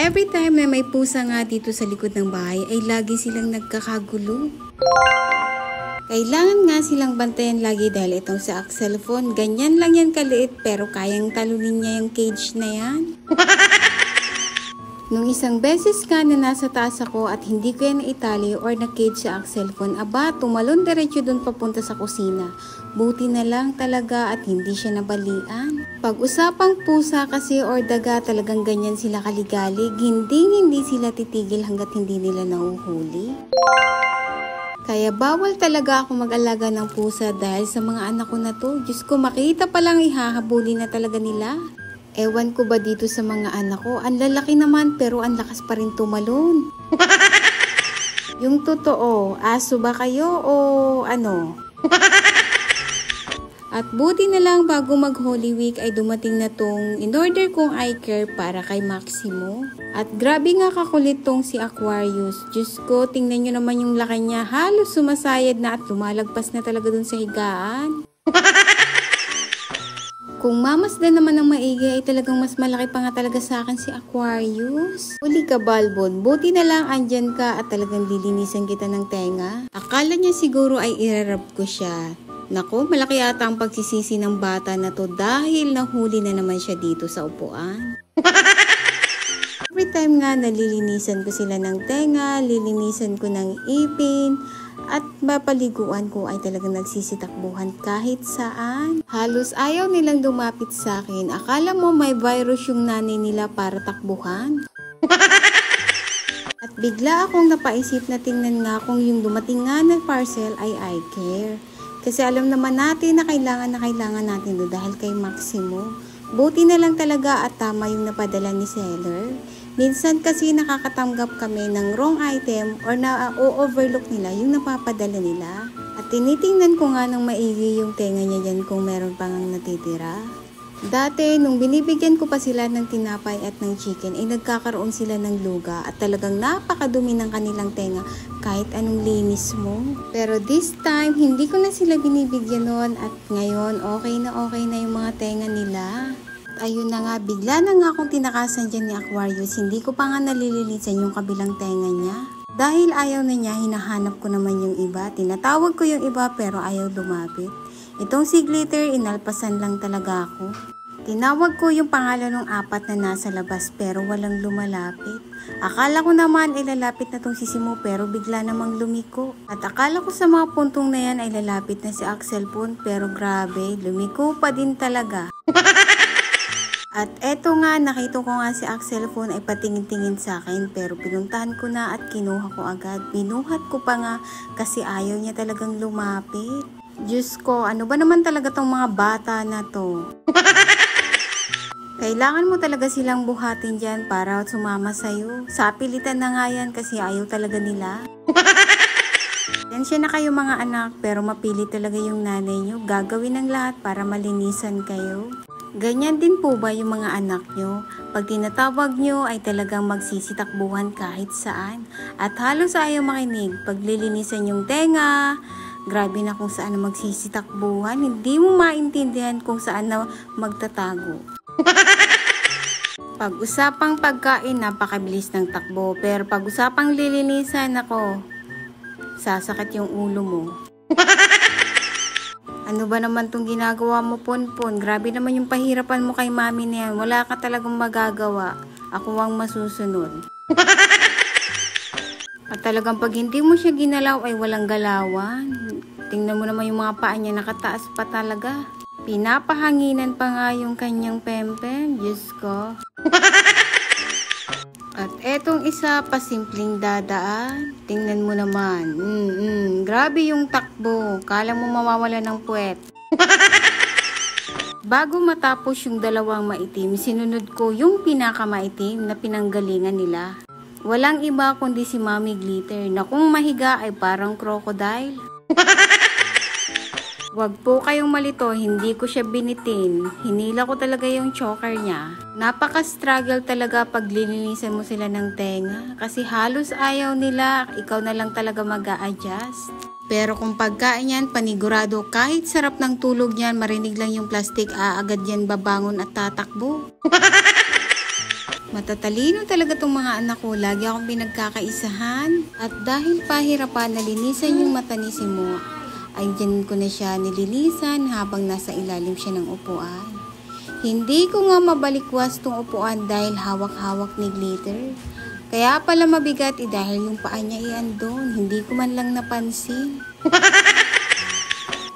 every time na may pusa nga dito sa likod ng bahay ay lagi silang nagkakagulo. Kailangan nga silang bantayan lagi dahil itong sa Axelphone, ganyan lang yan kaliit pero kayang talunin niya yung cage na yan. Nung isang beses nga na nasa taas ako at hindi ko yan naitali or na-cage sa Axelphone, aba, tumalon diretso dun papunta sa kusina. Buti na lang talaga at hindi siya nabalian. Pag-usapang pusa kasi or daga, talagang ganyan sila kaligalig. Hindi sila titigil hanggat hindi nila nahuhuli. Kaya bawal talaga ako mag-alaga ng pusa dahil sa mga anak ko na to. Diyos ko, makita pa lang ihahabulin na talaga nila. Ewan ko ba dito sa mga anak ko, ang lalaki naman pero ang lakas pa rin tumalon. Yung totoo, aso ba kayo o ano? At buti na lang bago mag Holy Week ay dumating na tong in-order kong eye care para kay Maximo. At grabe nga kakulit tong si Aquarius. Diyos ko, tingnan nyo naman yung laki niya. Halos sumasayad na at lumalagpas na talaga dun sa higaan. Kung mamasdan naman ng maigi ay talagang mas malaki pa nga talaga sa akin si Aquarius. Uli ka, Balbon. Buti na lang andyan ka at talagang lilinisan kita ng tenga. Akala niya siguro ay irarab ko siya. Naku, malaki yata ang pagsisisi ng bata na to dahil nahuli na naman siya dito sa upuan. Every time nga nalilinisan ko sila ng tenga, lilinisan ko ng ipin, at mapaliguan ko ay talagang nagsisitakbuhan kahit saan. Halos ayaw nilang dumapit sa akin. Akala mo may virus yung nanay nila para takbuhan? At bigla akong napaisip na tingnan nga kung yung dumating nga na parcel ay eye care. Kasi alam naman natin na kailangan natin doon dahil kay Maximo. Buti na lang talaga at tama yung napadala ni seller. Minsan kasi nakakatanggap kami ng wrong item or na-overlook nila yung napapadala nila. At tinitingnan ko nga ng maigi yung tenga niya dyan kung meron pang natitira. Dati, nung binibigyan ko pa sila ng tinapay at ng chicken, ay nagkakaroon sila ng luga at talagang napakadumi ng kanilang tenga kahit anong linis mo. Pero this time, hindi ko na sila binibigyan noon at ngayon okay na yung mga tenga nila. Ayun na nga, bigla na nga akong tinakasan dyan ni Aquarius, hindi ko pa nga nalilinisan yung kabilang tenga niya. Dahil ayaw na niya, hinahanap ko naman yung iba. Tinatawag ko yung iba pero ayaw lumapit. Itong si Glitter, inalpasan lang talaga ako. Tinawag ko yung pangalan ng 4 na nasa labas pero walang lumalapit. Akala ko naman ay lalapit na tong si Simo pero bigla namang lumiko. At akala ko sa mga puntong na yan ay lalapit na si Axelphone pero grabe, lumiko pa din talaga. At eto nga, nakita ko nga si Axelphone ay patingin-tingin sa akin pero pinuntahan ko na at kinuha ko agad. Binuhat ko pa nga kasi ayaw niya talagang lumapit. Diyos ko, ano ba naman talaga tong mga bata na to? Kailangan mo talaga silang buhatin dyan para sumama sa'yo. Sa pilitan na nga yan kasi ayaw talaga nila. Tensya na kayo mga anak pero mapili talaga yung nanay nyo. Gagawin ng lahat para malinisan kayo. Ganyan din po ba yung mga anak nyo? Pag tinatawag nyo ay talagang magsisitakbuhan kahit saan. At halos ayaw makinig. Pag lilinisan yung tenga, grabe na kung saan na magsisitakbuhan. Hindi mo maintindihan kung saan na magtatago. Pag-usapang pagkain, napakabilis ng takbo. Pero pag-usapang lilinisan, ako, sasakit yung ulo mo. Ano ba naman tong ginagawa mo, Ponpon? Grabe naman yung pahirapan mo kay mami na yan. Wala ka talagang magagawa. Ako ang masusunod. At talagang pag hindi mo siya ginalaw ay walang galawan. Tingnan mo naman yung mga paa niya, nakataas pa talaga. Pinapahanginan pa nga yung kanyang pempem. Diyos ko. At etong isa, pasimpleng dadaan. Tingnan mo naman. Grabe yung takbo. Kala mo mawawala ng puwet. Bago matapos yung dalawang maitim, sinunod ko yung pinakamaitim na pinanggalingan nila. Walang iba kundi si Mami Glitter na kung mahiga ay parang crocodile. Wag po kayong malito, hindi ko siya binitin. Hinila ko talaga yung choker niya. Napaka-struggle talaga pag lilinisan mo sila ng tenga. Kasi halos ayaw nila, ikaw na lang talaga mag-a-adjust. Pero kung pagkain yan, panigurado, kahit sarap ng tulog niyan, marinig lang yung plastic, agad yan babangon at tatakbo. Matatalino talaga tong mga anak ko. Lagi akong pinagkakaisahan. At dahil pahirapan na linisan yung mata ni Simo, ay dyan ko na siya nililisan habang nasa ilalim siya ng upuan. Hindi ko nga mabalikwas tong upuan dahil hawak-hawak ni Glitter. Kaya pala mabigat dahil yung paa niya iandon. Hindi ko man lang napansin.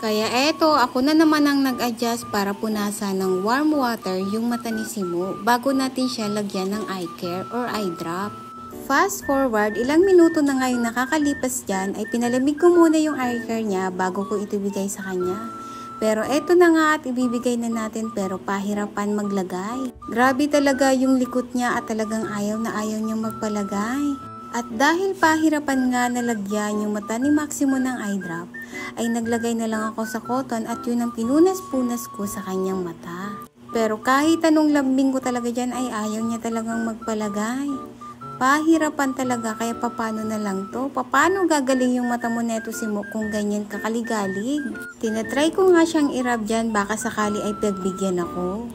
Kaya eto, ako na naman ang nag-adjust para punasan ng warm water yung mata ni Simo bago natin siya lagyan ng eye care or eye drop. Fast forward, ilang minuto na ngayon nakakalipas dyan ay pinalamig ko muna yung eye care niya bago ko ito bigay sa kanya. Pero eto na nga at ibibigay na natin pero pahirapan maglagay. Grabe talaga yung likot niya at talagang ayaw na ayaw niyang magpalagay. At dahil pahirapan nga nalagyan yung mata ni Maximo ng eye drop, ay naglagay na lang ako sa cotton at yun ang pinunas-punas ko sa kanyang mata. Pero kahit anong lambing ko talaga dyan ay ayaw niya talagang magpalagay. Pahirapan talaga kaya papano na lang to? Papano gagaling yung mata mo neto Simo kung ganyan kakaligalig? Tinatry ko nga siyang i-rub dyan baka sakali ay pagbigyan ako.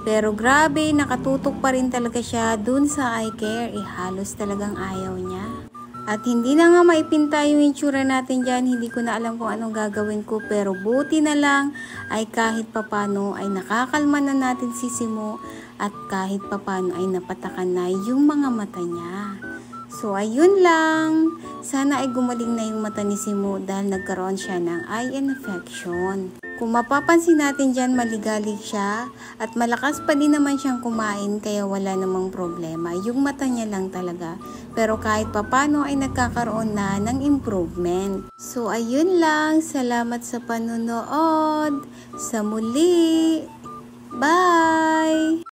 Pero grabe, nakatutok pa rin talaga siya dun sa eye care. Halos talagang ayaw niya. At hindi na nga maipinta yung itsura natin dyan. Hindi ko na alam kung anong gagawin ko. Pero buti na lang ay kahit papano ay nakakalma na natin si Simo. At kahit papano ay napatakan na yung mga mata niya. So ayun lang. Sana ay gumaling na yung mata ni Simo dahil nagkaroon siya ng eye infection. Kung mapapansin natin dyan, maligalig siya at malakas pa din naman siyang kumain kaya wala namang problema. Yung mata niya lang talaga. Pero kahit papano ay nagkakaroon na ng improvement. So ayun lang. Salamat sa panonood. Sa muli. Bye!